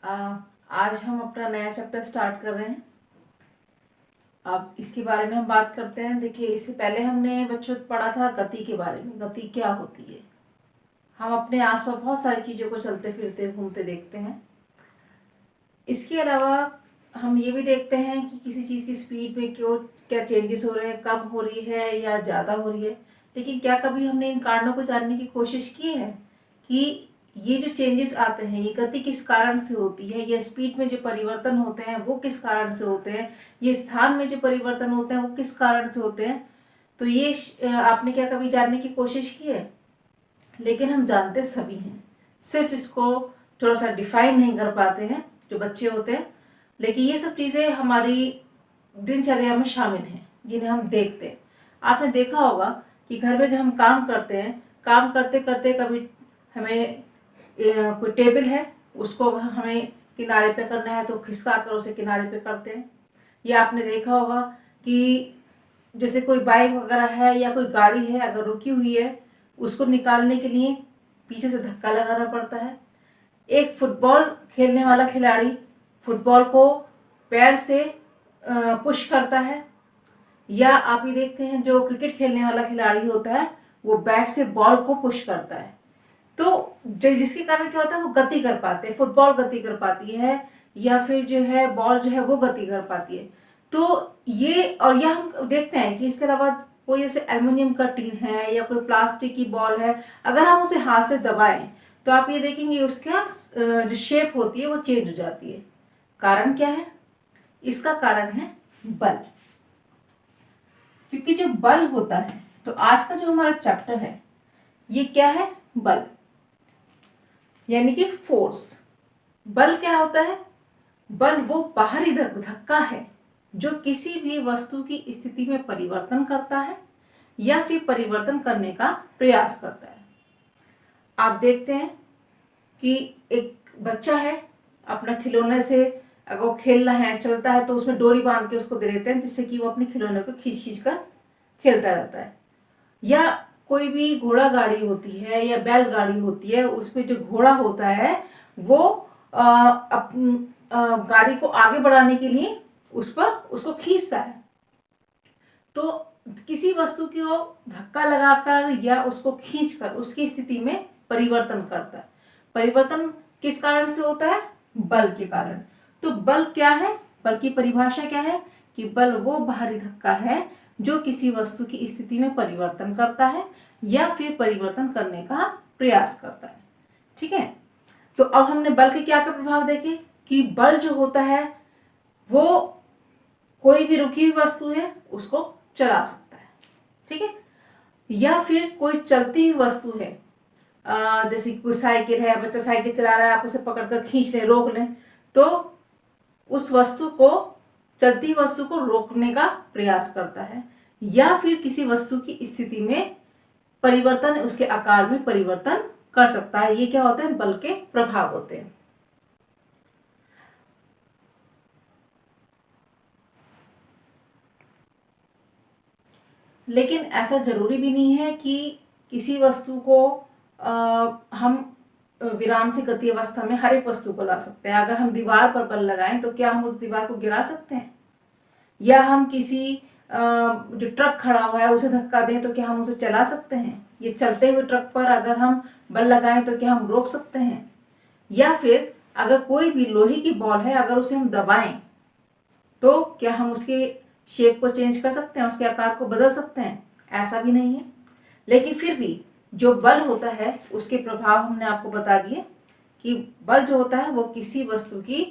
आज हम अपना नया चैप्टर स्टार्ट कर रहे हैं। अब इसके बारे में हम बात करते हैं। देखिए, इससे पहले हमने बच्चों पढ़ा था गति के बारे में, गति क्या होती है। हम अपने आसपास बहुत सारी चीज़ों को चलते फिरते घूमते देखते हैं। इसके अलावा हम ये भी देखते हैं कि किसी चीज़ की स्पीड में क्यों क्या चेंजेस हो रहे हैं, कम हो रही है या ज़्यादा हो रही है। लेकिन क्या कभी हमने इन कारणों को जानने की कोशिश की है कि ये जो चेंजेस आते हैं ये गति किस कारण से होती है, या स्पीड में जो परिवर्तन होते हैं वो किस कारण से होते हैं, ये स्थान में जो परिवर्तन होते हैं वो किस कारण से होते हैं। तो ये आपने क्या कभी जानने की कोशिश की है? लेकिन हम जानते सभी हैं, सिर्फ इसको थोड़ा सा डिफाइन नहीं कर पाते हैं जो बच्चे होते हैं। लेकिन ये सब चीज़ें हमारी दिनचर्या में शामिल हैं जिन्हें हम देखते हैं। आपने देखा होगा कि घर में जब हम काम करते हैं, काम करते करते कभी हमें कोई टेबल है उसको हमें किनारे पे करना है तो खिसका कर उसे किनारे पे करते हैं। या आपने देखा होगा कि जैसे कोई बाइक वगैरह है या कोई गाड़ी है अगर रुकी हुई है, उसको निकालने के लिए पीछे से धक्का लगाना पड़ता है। एक फुटबॉल खेलने वाला खिलाड़ी फुटबॉल को पैर से पुश करता है। या आप ये देखते हैं जो क्रिकेट खेलने वाला खिलाड़ी होता है वो बैट से बॉल को पुश करता है। तो जिसके कारण क्या होता है, वो गति कर पाते हैं, फुटबॉल गति कर पाती है या फिर जो है बॉल जो है वो गति कर पाती है। तो ये और यह हम देखते हैं कि इसके अलावा कोई जैसे एल्युमिनियम का टीन है या कोई प्लास्टिक की बॉल है, अगर हम उसे हाथ से दबाएं तो आप ये देखेंगे उसका जो शेप होती है वो चेंज हो जाती है। कारण क्या है? इसका कारण है बल। क्योंकि जो बल होता है, तो आज का जो हमारा चैप्टर है ये क्या है? बल, यानी कि फोर्स। बल क्या होता है? बल वो बाहरी धक्का है जो किसी भी वस्तु की स्थिति में परिवर्तन करता है या फिर परिवर्तन करने का प्रयास करता है। आप देखते हैं कि एक बच्चा है, अपना खिलौने से अगर वो खेल रहा है, चलता है, तो उसमें डोरी बांध के उसको दे देते हैं जिससे कि वो अपने खिलौने को खींच खींच कर खेलता रहता है। या कोई भी घोड़ा गाड़ी होती है या बैलगाड़ी होती है, उसमें जो घोड़ा होता है वो गाड़ी को आगे बढ़ाने के लिए उस पर उसको खींचता है। तो किसी वस्तु को धक्का लगाकर या उसको खींचकर उसकी स्थिति में परिवर्तन करता है। परिवर्तन किस कारण से होता है? बल के कारण। तो बल क्या है? बल की परिभाषा क्या है कि बल वो बाहरी धक्का है जो किसी वस्तु की स्थिति में परिवर्तन करता है या फिर परिवर्तन करने का प्रयास करता है। ठीक है, तो अब हमने बल के क्या क्या प्रभाव देखे कि बल जो होता है वो कोई भी रुकी हुई वस्तु है उसको चला सकता है। ठीक है, या फिर कोई चलती हुई वस्तु है, जैसे कोई साइकिल है, बच्चा साइकिल चला रहा है, आप उसे पकड़कर खींच लें, रोक लें, तो उस वस्तु को, चलती वस्तु को रोकने का प्रयास करता है। या फिर किसी वस्तु की स्थिति में परिवर्तन, उसके आकार में परिवर्तन कर सकता है। ये क्या होता है? बल के प्रभाव होते हैं। लेकिन ऐसा जरूरी भी नहीं है कि किसी वस्तु को हम विराम से गति अवस्था में हर एक वस्तु को ला सकते हैं। अगर हम दीवार पर बल लगाएं तो क्या हम उस दीवार को गिरा सकते हैं? या हम किसी जो ट्रक खड़ा हुआ है उसे धक्का दें तो क्या हम उसे चला सकते हैं? ये चलते हुए ट्रक पर अगर हम बल लगाएं तो क्या हम रोक सकते हैं? या फिर अगर कोई भी लोहे की बॉल है, अगर उसे हम दबाएं तो क्या हम उसके शेप को चेंज कर सकते हैं, उसके आकार को बदल सकते हैं? ऐसा भी नहीं है। लेकिन फिर भी जो बल होता है उसके प्रभाव हमने आपको बता दिए कि बल जो होता है वो किसी वस्तु की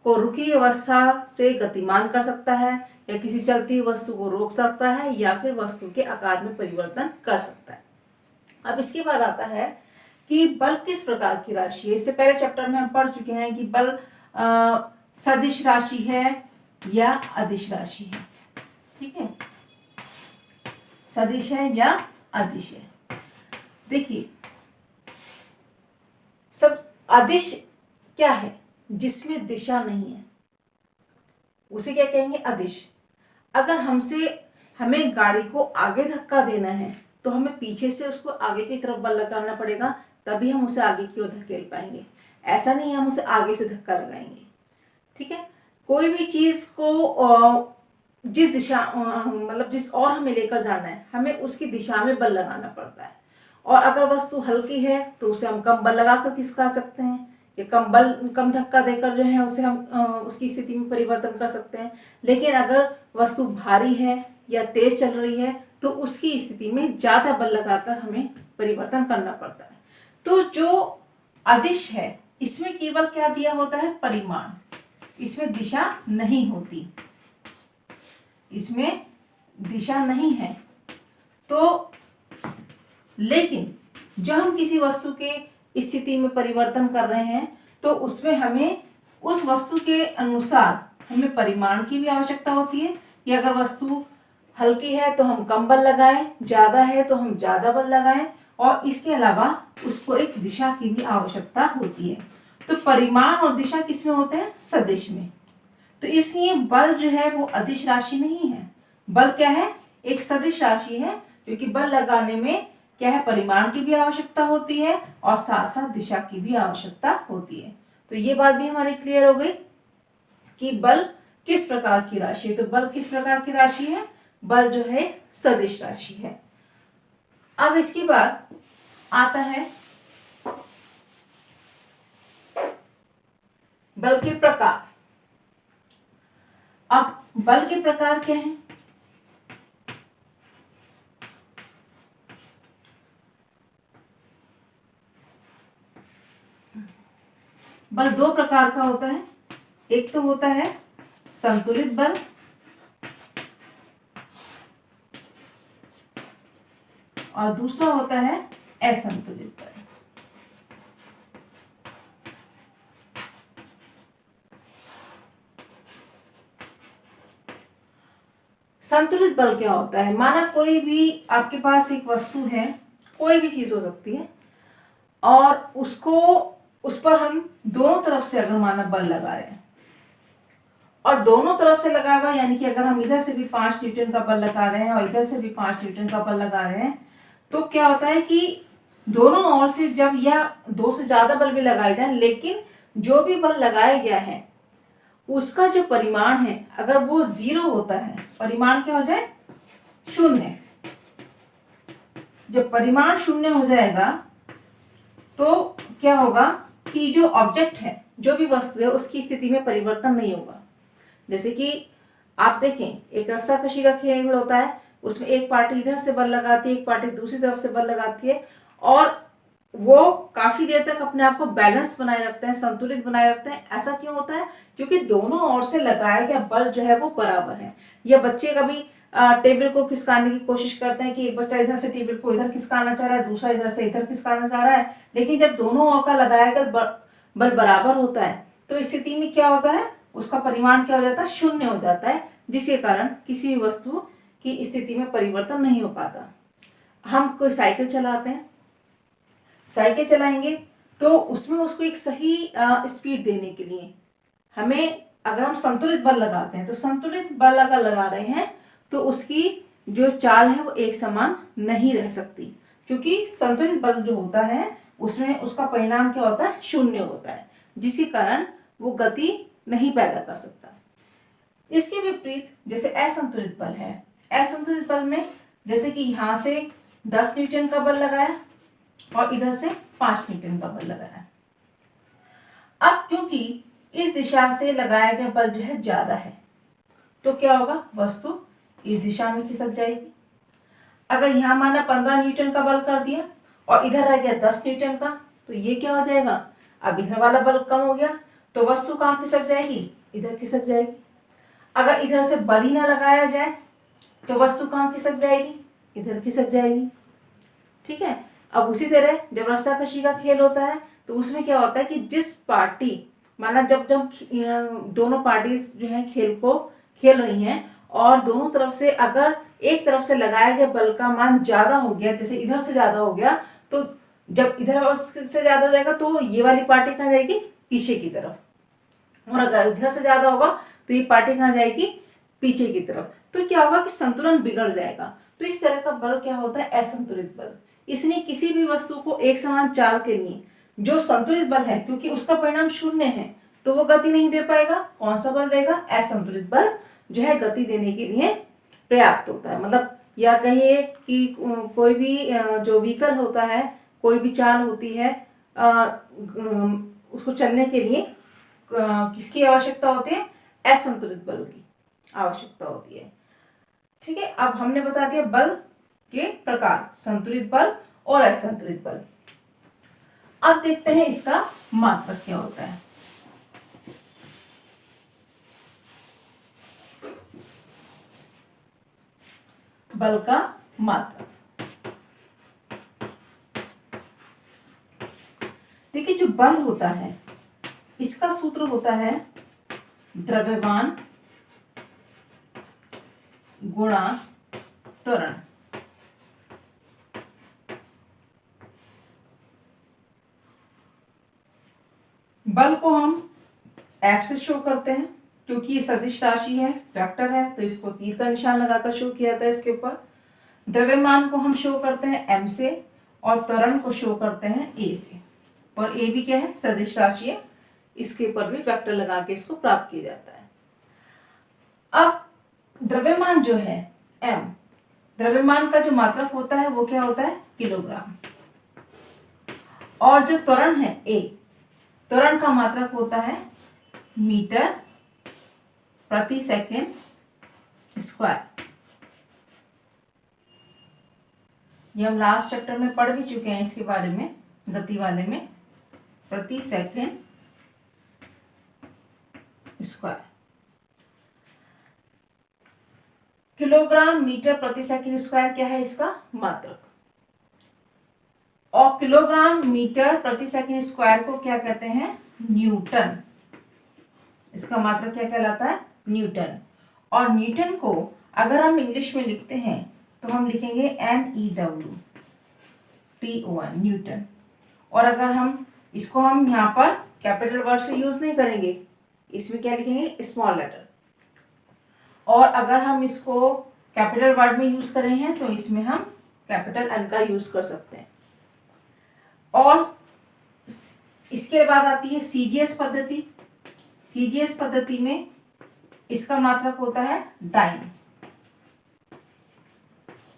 को रुकी अवस्था से गतिमान कर सकता है, या किसी चलती हुई वस्तु को रोक सकता है, या फिर वस्तु के आकार में परिवर्तन कर सकता है। अब इसके बाद आता है कि बल किस प्रकार की राशि है। इससे पहले चैप्टर में हम पढ़ चुके हैं कि बल सदिश राशि है या अदिश राशि है। ठीक है, सदिश है या अदिश है। देखिए, सब अदिश क्या है? जिसमें दिशा नहीं है उसे क्या कहेंगे? अदिश। अगर हमें गाड़ी को आगे धक्का देना है तो हमें पीछे से उसको आगे की तरफ बल लगाना पड़ेगा, तभी हम उसे आगे की ओर धकेल पाएंगे। ऐसा नहीं हम उसे आगे से धक्का लगाएंगे। ठीक है, कोई भी चीज को जिस दिशा मतलब जिस और हमें लेकर जाना है, हमें उसकी दिशा में बल लगाना पड़ता है। और अगर वस्तु हल्की है तो उसे हम कम बल लगाकर खिसका सकते हैं, या कम धक्का देकर जो है उसे हम उसकी स्थिति में परिवर्तन कर सकते हैं। लेकिन अगर वस्तु भारी है या तेज चल रही है तो उसकी स्थिति में ज्यादा बल लगाकर हमें परिवर्तन करना पड़ता है। तो जो अदिश है इसमें केवल क्या दिया होता है, परिमाण, इसमें दिशा नहीं होती, इसमें दिशा नहीं है। तो लेकिन जब हम किसी वस्तु के स्थिति में परिवर्तन कर रहे हैं तो उसमें हमें उस वस्तु के अनुसार हमें परिमाण की भी आवश्यकता होती है, कि अगर वस्तु हल्की है तो हम कम बल लगाएं, ज्यादा है तो हम ज्यादा बल लगाएं, और इसके अलावा उसको एक दिशा की भी आवश्यकता होती है। तो परिमाण और दिशा किसमें होते हैं, सदिश में। तो इसलिए बल जो है वो अदिश राशि नहीं है, बल क्या है, एक सदिश राशि है, क्योंकि बल लगाने में क्या है, परिमाण की भी आवश्यकता होती है और साथ साथ दिशा की भी आवश्यकता होती है। तो ये बात भी हमारी क्लियर हो गई कि बल किस प्रकार की राशि है। तो बल किस प्रकार की राशि है, बल जो है सदिश राशि है। अब इसके बाद आता है बल के प्रकार। अब बल के प्रकार क्या हैं, बल दो प्रकार का होता है। एक तो होता है संतुलित बल, और दूसरा होता है असंतुलित बल। संतुलित बल क्या होता है, माना कोई भी आपके पास एक वस्तु है, कोई भी चीज हो सकती है, और उसको उस पर हम दोनों तरफ से अगर माना बल लगा रहे हैं, और दोनों तरफ से लगा हुआ यानी कि अगर हम इधर से भी 5 न्यूटन का बल लगा रहे हैं और इधर से भी 5 न्यूटन का बल लगा रहे हैं, तो क्या होता है कि दोनों ओर से जब या 2 से ज्यादा बल भी लगाए जाए, लेकिन जो भी बल लगाया गया है उसका जो परिमाण है अगर वो 0 होता है, परिमाण क्या हो जाए, 0, जब परिमाण 0 हो जाएगा तो क्या होगा कि जो ऑब्जेक्ट है, जो भी वस्तु है, उसकी स्थिति में परिवर्तन नहीं होगा। जैसे कि आप देखें, एक रस्साकशी का खेल होता है, उसमें एक पार्टी इधर से बल लगाती है, एक पार्टी दूसरी तरफ से बल लगाती है, और वो काफी देर तक अपने आप को बैलेंस बनाए रखते हैं, संतुलित बनाए रखते हैं। ऐसा क्यों होता है, क्योंकि दोनों ओर से लगाया गया बल जो है वो बराबर है। या बच्चे कभी टेबल को खिसकाने की कोशिश करते हैं कि एक बच्चा इधर से टेबल को इधर खिसकाना चाह रहा है, दूसरा इधर से इधर खिसकाना चाह रहा है, लेकिन जब दोनों ओर का लगाया गया बल बराबर होता है तो इस स्थिति में क्या होता है, उसका परिमाण क्या हो जाता है, 0 हो जाता है, जिसके कारण किसी भी वस्तु की स्थिति में परिवर्तन नहीं हो पाता। हम कोई साइकिल चलाते हैं, साइकिल चलाएंगे तो उसमें उसको एक सही स्पीड देने के लिए हमें, अगर हम संतुलित बल लगाते हैं, तो संतुलित बल अगर लगा रहे हैं तो उसकी जो चाल है वो एक समान नहीं रह सकती, क्योंकि संतुलित बल जो होता है उसमें उसका परिणाम क्या होता है, 0 होता है, जिसके कारण वो गति नहीं पैदा कर सकता। इसके विपरीत जैसे असंतुलित बल है, असंतुलित बल में जैसे कि यहां से 10 न्यूटन का बल लगाया और इधर से 5 न्यूटन का बल लगाया। अब क्योंकि इस दिशा से लगाया गया बल जो है ज्यादा है, तो क्या होगा, वस्तु इस दिशा में खिसक जाएगी। अगर यहां माना 15 न्यूटन का बल कर दिया और इधर रह गया 10 न्यूटन का, तो ये क्या हो जाएगा, अब इधर वाला बल कम हो गया, तो वस्तु कहां खिसक जाएगी, इधर खिसक जाएगी। अगर इधर से बल ही ना लगाया जाए तो वस्तु कहां खिसक जाएगी, इधर खिसक जाएगी। ठीक है, अब उसी तरह जब रस्साकशी का खेल होता है तो उसमें क्या होता है कि जिस पार्टी, माना जब दोनों पार्टी जो है खेल को खेल रही हैं और दोनों तरफ से अगर एक तरफ से लगाया गया बल का मान ज्यादा हो गया, जैसे इधर से ज्यादा हो गया, तो जब इधर से ज्यादा हो जाएगा तो ये वाली पार्टी कहाँ जाएगी, पीछे की तरफ, और अगर इधर से ज्यादा होगा तो ये पार्टी कहाँ जाएगी, पीछे की तरफ। तो क्या होगा कि संतुलन बिगड़ जाएगा। तो इस तरह का बल क्या होता है, असंतुलित बल। इसलिए किसी भी वस्तु को एक समान चाल के लिए जो संतुलित बल है, क्योंकि उसका परिणाम शून्य है तो वो गति नहीं दे पाएगा। कौन सा बल देगा? असंतुलित बल जो है गति देने के लिए पर्याप्त होता है। मतलब या कहिए कि कोई भी जो व्हीकल होता है, कोई भी चाल होती है, उसको चलने के लिए किसकी आवश्यकता होती है? असंतुलित बल की आवश्यकता होती है। ठीक है, अब हमने बता दिया बल के प्रकार, संतुलित बल और असंतुलित बल। अब देखते हैं इसका मात्रक क्या होता है। बल का मात्रक, देखिए जो बल होता है इसका सूत्र होता है द्रव्यमान गुणा त्वरण। बल को हम F से शो करते हैं, क्योंकि ये सदिश राशि है, वेक्टर है, तो इसको तीर का निशान लगाकर शो किया जाता है इसके ऊपर। द्रव्यमान को हम शो करते हैं M से, और त्वरण को शो करते हैं A से। और A भी क्या है? सदिश राशि है, इसके ऊपर भी वेक्टर लगा के इसको प्राप्त किया जाता है। अब द्रव्यमान जो है M, द्रव्यमान का जो मात्रक होता है वो क्या होता है? किलोग्राम। और जो त्वरण है A, त्वरण का मात्रक होता है मीटर प्रति सेकंड स्क्वायर। ये हम लास्ट चैप्टर में पढ़ भी चुके हैं इसके बारे में, गति वाले में, प्रति सेकंड स्क्वायर। किलोग्राम मीटर प्रति सेकंड स्क्वायर क्या है? इसका मात्रक। और किलोग्राम मीटर प्रति सेकंड स्क्वायर को क्या कहते हैं? न्यूटन। इसका मात्रक क्या कहलाता है? न्यूटन। और न्यूटन को अगर हम इंग्लिश में लिखते हैं तो हम लिखेंगे NEWTON, न्यूटन। और अगर हम इसको हम यहाँ पर कैपिटल वर्ड से यूज नहीं करेंगे, इसमें क्या लिखेंगे? Small letter. और अगर हम इसको कैपिटल वर्ड में यूज कर रहे हैं तो इसमें हम कैपिटल N का यूज कर सकते हैं। और इसके बाद आती है CGS पद्धति। CGS पद्धति में इसका मात्रक होता है डाइन।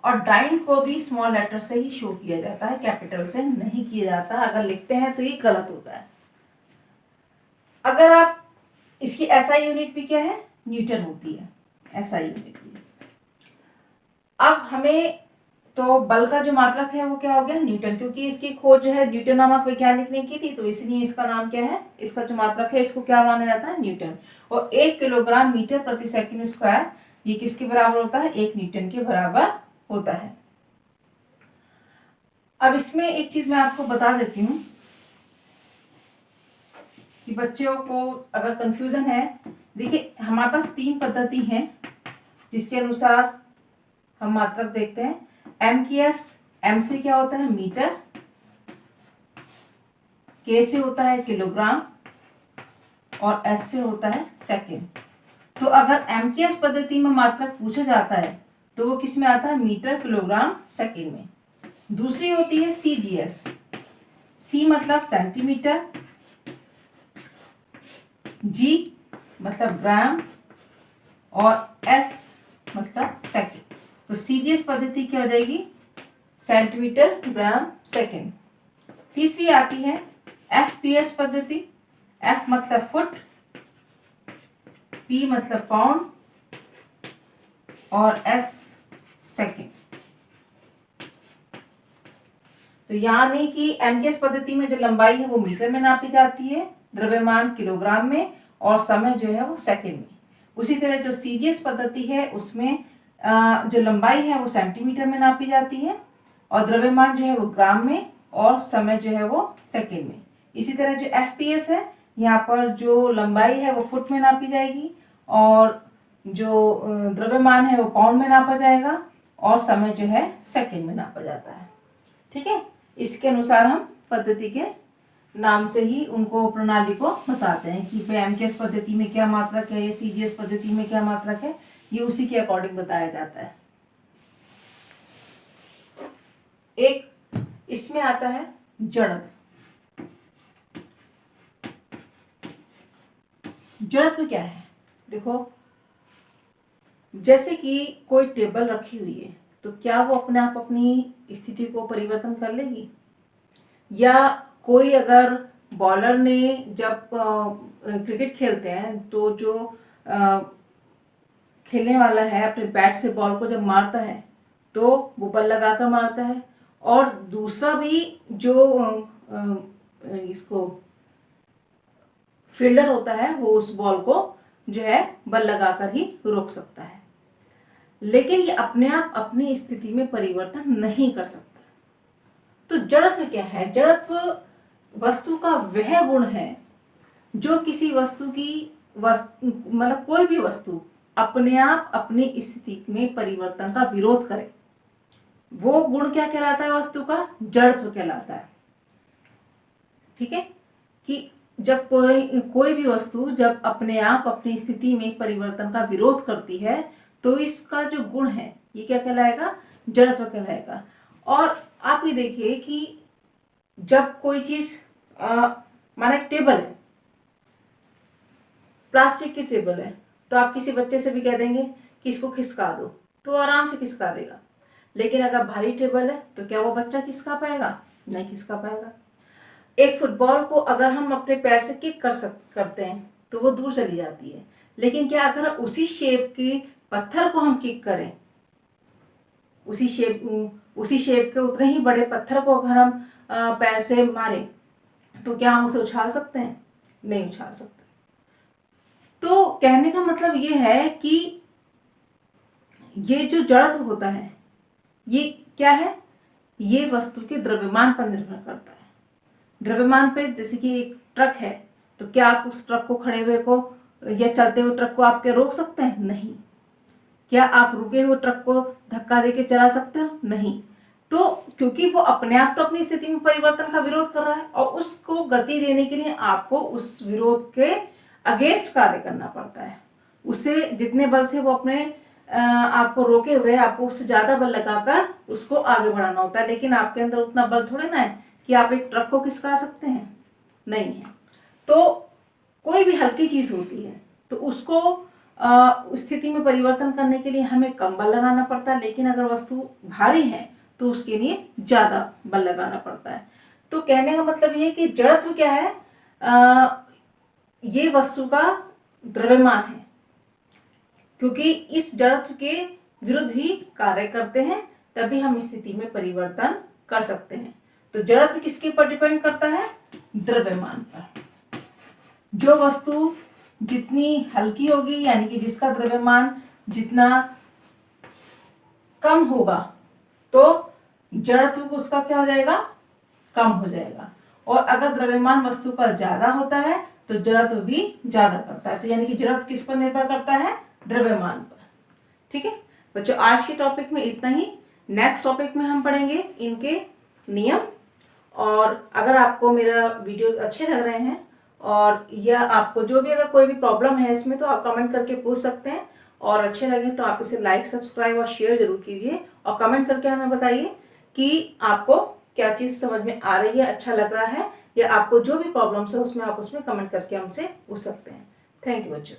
और डाइन को भी स्मॉल लेटर से ही शो किया जाता है, कैपिटल से नहीं किया जाता। अगर लिखते हैं तो ये गलत होता है। अगर आप इसकी SI यूनिट भी क्या है? न्यूटन होती है, SI यूनिट भी। अब हमें तो बल का जो मात्रक है वो क्या हो गया? न्यूटन, क्योंकि इसकी खोज जो है न्यूटन नामक वैज्ञानिक ने की थी, तो इसलिए इसका नाम क्या है? इसका जो मात्रक है इसको क्या माना जाता है? न्यूटन। और 1 किलोग्राम मीटर प्रति सेकंड स्क्वायर ये किसके बराबर होता है? 1 न्यूटन के बराबर होता है। अब इसमें एक चीज मैं आपको बता देती हूँ कि बच्चों को अगर कंफ्यूजन है, देखिए हमारे पास 3 पद्धति हैं जिसके अनुसार हम मात्रक देखते हैं। MKS, M से क्या होता है? मीटर, K से होता है किलोग्राम, और S से होता है सेकंड। तो अगर MKS पद्धति में मात्रक पूछा जाता है तो वो किस में आता है? मीटर, किलोग्राम, सेकंड में। दूसरी होती है CGS। C मतलब सेंटीमीटर, G मतलब ग्राम, और S मतलब सेकंड। तो CGS पद्धति क्या हो जाएगी? सेंटीमीटर, ग्राम, सेकंड। तीसरी आती है FPS पद्धति। F मतलब फुट, P मतलब पाउंड, और S सेकंड। तो यानी कि MKS पद्धति में जो लंबाई है वो मीटर में नापी जाती है, द्रव्यमान किलोग्राम में, और समय जो है वो सेकंड में। उसी तरह जो CGS पद्धति है उसमें जो लंबाई है वो सेंटीमीटर में नापी जाती है, और द्रव्यमान जो है वो ग्राम में, और समय जो है वो सेकंड में। इसी तरह जो FPS है, यहाँ पर जो लंबाई है वो फुट में नापी जाएगी, और जो द्रव्यमान है वो पाउंड में नापा जाएगा, और समय जो है सेकंड में नापा जाता है। ठीक है, इसके अनुसार हम पद्धति के नाम से ही उनको, प्रणाली को बताते हैं कि MKS पद्धति में क्या मात्रक है, ये CGS पद्धति में क्या मात्रक है, ये उसी के अकॉर्डिंग बताया जाता है। एक इसमें आता है जड़त्व। जड़त्व क्या है? देखो, जैसे कि कोई टेबल रखी हुई है, तो क्या वो अपने आप अपनी स्थिति को परिवर्तन कर लेगी? या कोई अगर बॉलर ने जब क्रिकेट खेलते हैं तो जो खेलने वाला है अपने बैट से बॉल को जब मारता है तो वो बल लगाकर मारता है, और दूसरा भी जो इसको फील्डर होता है वो उस बॉल को जो है बल लगाकर ही रोक सकता है। लेकिन ये अपने आप अपनी स्थिति में परिवर्तन नहीं कर सकता। तो जड़त्व क्या है? जड़त्व वस्तु का वह गुण है जो किसी वस्तु की मतलब कोई भी वस्तु अपने आप अपनी स्थिति में परिवर्तन का विरोध करे। वो गुण क्या कहलाता है? वस्तु का जड़त्व कहलाता है। ठीक है, कि जब कोई भी वस्तु जब अपने आप अपनी स्थिति में परिवर्तन का विरोध करती है तो इसका जो गुण है ये क्या कहलाएगा? जड़त्व कहलाएगा। और आप ये देखिए कि जब कोई चीज माना एक टेबल है, प्लास्टिक की टेबल है, तो आप किसी बच्चे से भी कह देंगे कि इसको खिसका दो तो आराम से खिसका देगा। लेकिन अगर भारी टेबल है तो क्या वो बच्चा खिसका पाएगा? नहीं खिसका पाएगा। एक फुटबॉल को अगर हम अपने पैर से किक करते हैं तो वो दूर चली जाती है। लेकिन क्या अगर उसी शेप की पत्थर को हम किक करें, उसी शेप के उतने ही बड़े पत्थर को अगर हम पैर से मारें तो क्या हम उसे उछाल सकते हैं? नहीं उछाल सकते। तो कहने का मतलब ये है कि ये जो जड़त्व होता है ये क्या है? ये वस्तु के द्रव्यमान पर निर्भर करता है। द्रव्यमान पे, जैसे कि एक ट्रक है तो क्या आप उस ट्रक को खड़े हुए को या चलते हुए ट्रक को आप क्या रोक सकते हैं? नहीं। क्या आप रुके हुए ट्रक को धक्का देके चला सकते हो? नहीं। तो क्योंकि वो अपने आप तो अपनी स्थिति में परिवर्तन का विरोध कर रहा है और उसको गति देने के लिए आपको उस विरोध के अगेंस्ट कार्य करना पड़ता है। उससे जितने बल से वो अपने आपको रोके हुए आपको उससे ज्यादा बल लगाकर उसको आगे बढ़ाना होता है। लेकिन आपके अंदर उतना बल थोड़े ना है कि आप एक ट्रक को खिसका सकते हैं, नहीं है। तो कोई भी हल्की चीज होती है तो उसको स्थिति में परिवर्तन करने के लिए हमें कम बल लगाना पड़ता है, लेकिन अगर वस्तु भारी है तो उसके लिए ज्यादा बल लगाना पड़ता है। तो कहने का मतलब ये है कि जड़त्व क्या है? ये वस्तु का द्रव्यमान है, क्योंकि इस जड़त्व के विरुद्ध ही कार्य करते हैं तभी हम स्थिति में परिवर्तन कर सकते हैं। तो जड़त्व किसके पर डिपेंड करता है? द्रव्यमान पर। जो वस्तु जितनी हल्की होगी यानी कि जिसका द्रव्यमान जितना कम होगा तो जड़त्व उसका क्या हो जाएगा? कम हो जाएगा। और अगर द्रव्यमान वस्तु का ज्यादा होता है तो जड़त्व भी ज्यादा करता है। तो यानी कि जड़त्व किस पर निर्भर करता है? द्रव्यमान पर। ठीक है बच्चों, आज के टॉपिक में इतना ही। नेक्स्ट टॉपिक में हम पढ़ेंगे इनके नियम। और अगर आपको मेरा वीडियोस अच्छे लग रहे हैं और या आपको जो भी अगर कोई भी प्रॉब्लम है इसमें तो आप कमेंट करके पूछ सकते हैं, और अच्छे लगे तो आप इसे लाइक, सब्सक्राइब और शेयर जरूर कीजिए। और कमेंट करके हमें बताइए कि आपको क्या चीज़ समझ में आ रही है, अच्छा लग रहा है, या आपको जो भी प्रॉब्लम्स है उसमें आप उसमें कमेंट करके हमसे पूछ सकते हैं। थैंक यू बच्चों।